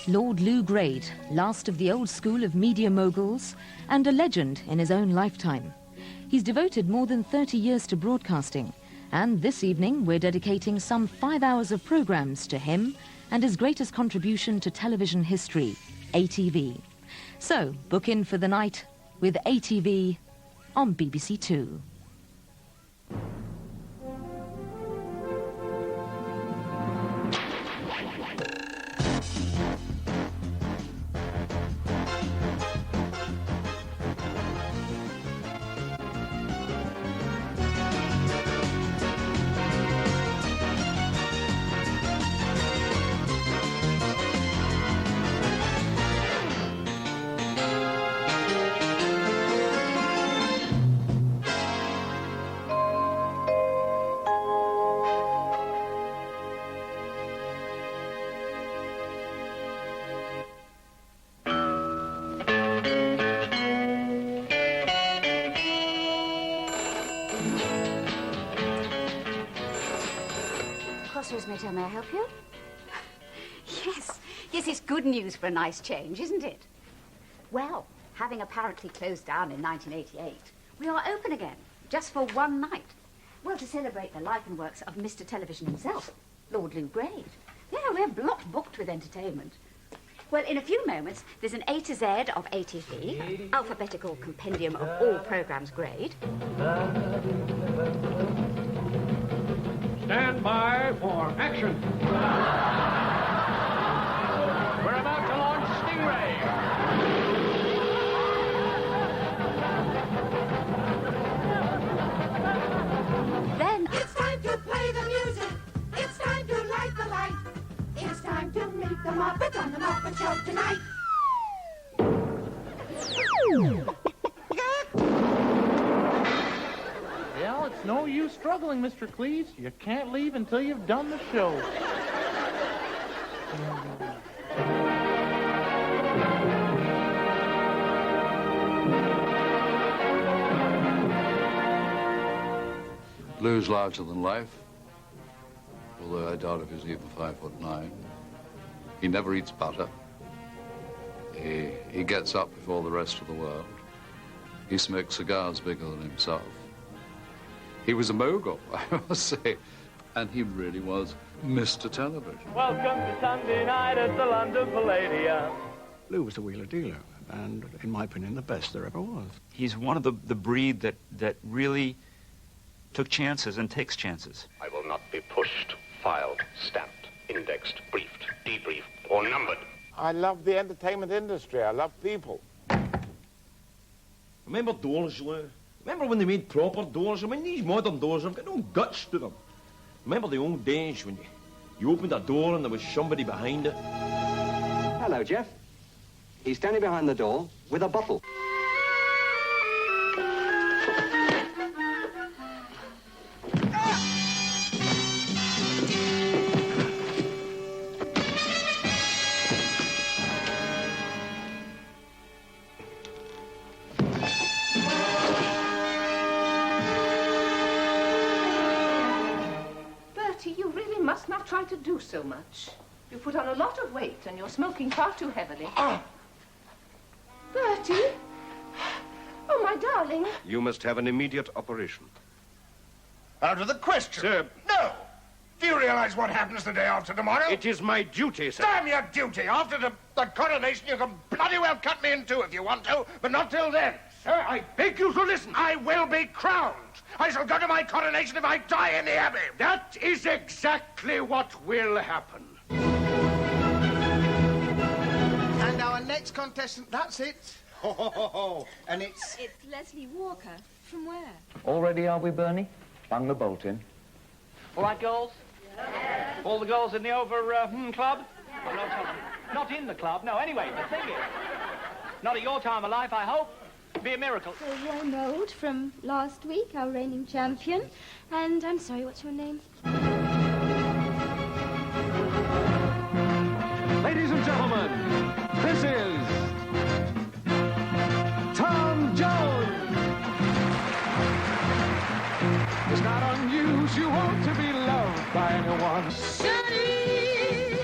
Lord Lou Grade, last of the old school of media moguls, and a legend in his own lifetime. He's devoted more than 30 years to broadcasting, and this evening we're dedicating some 5 hours of programmes to him and his greatest contribution to television history, ATV. So, book in for the night with ATV on BBC Two. Crossroads Motel, may I help you? Yes, it's good news for a nice change, isn't it? Well, having apparently closed down in 1988, we are open again, just for one night. Well, to celebrate the life and works of Mr. Television himself, Lord Lou Grade. Yeah, we're block booked with entertainment. Well, in a few moments, there's an A to Z of ATV, alphabetical compendium of all programmes grade. Stand by for action. We're about to launch Stingray. Then it's time to play the music. It's time to light the light. It's time to meet the Muppets on the Muppet Show tonight. Well, it's no use struggling, Mr. Cleese. You can't leave until you've done the show. Lou's larger than life, although I doubt if he's even 5'9". He never eats butter. He gets up before the rest of the world. He smokes cigars bigger than himself. He was a mogul, I must say, and he really was Mr. Television. Welcome to Sunday night at the London Palladium. Lou was a wheeler dealer, and in my opinion, the best there ever was. He's one of the breed that really took chances and takes chances. I will not be pushed, filed, stamped, indexed, briefed, debriefed, or numbered. I love the entertainment industry. I love people. Remember doors, Lou? Remember when they made proper doors? I mean, these modern doors have got no guts to them. Remember the old days when you opened a door and there was somebody behind it? Hello, Jeff. He's standing behind the door with a bottle. You really must not try to do so much. You put on a lot of weight and you're smoking far too heavily. Bertie? Oh, my darling. You must have an immediate operation. Out of the question. Sir. No. Do you realize what happens the day after tomorrow? It is my duty, sir. Damn your duty. After the coronation, you can bloody well cut me in two if you want to, but not till then. Sir, I beg you to listen. I will be crowned. I shall go to my coronation if I die in the Abbey. That is exactly what will happen. And our next contestant, that's it. Ho, ho, ho, ho. And it's... It's Leslie Walker. From where? All ready, are we, Bernie? Bang the bolt in. All right, girls? Yeah. All the girls in the club? Yeah. Oh, no, not in the club. No, anyway, the thing is, not at your time of life, I hope. Be a miracle. So you're Mould from last week, our reigning champion. And I'm sorry, what's your name? Ladies and gentlemen, this is Tom Jones. It's not unusual to be loved by anyone. Sonny,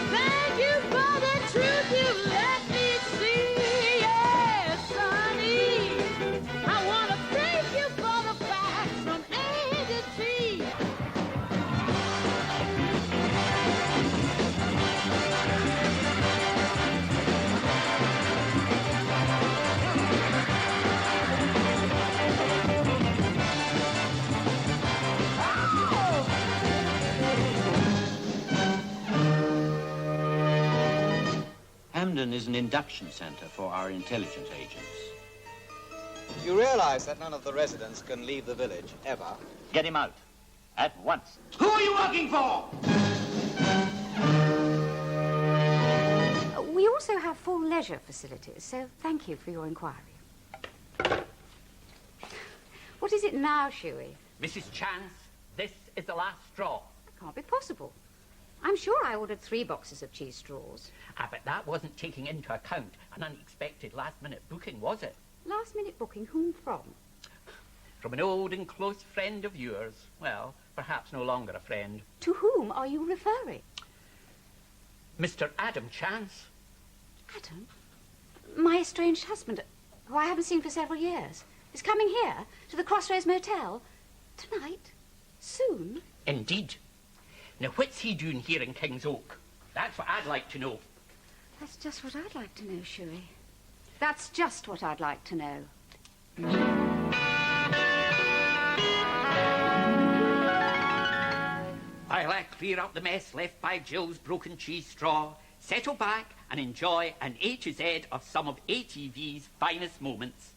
thank you for the truth. London is an induction centre for our intelligence agents. You realize that none of the residents can leave the village, ever? Get him out. At once. Who are you working for? We also have full leisure facilities, so thank you for your inquiry. What is it now, Shuey? Mrs. Chance, this is the last straw. That can't be possible. I'm sure I ordered 3 boxes of cheese straws. But that wasn't taking into account an unexpected last-minute booking, was it? Last-minute booking? Whom from? From an old and close friend of yours. Well, perhaps no longer a friend. To whom are you referring? Mr. Adam Chance. Adam? My estranged husband, who I haven't seen for several years, is coming here to the Crossroads Motel tonight? Soon? Indeed. Now, what's he doing here in King's Oak? That's what I'd like to know. That's just what I'd like to know, Shuey. That's just what I'd like to know. While I clear up the mess left by Jill's broken cheese straw, settle back and enjoy an A to Z of some of ATV's finest moments.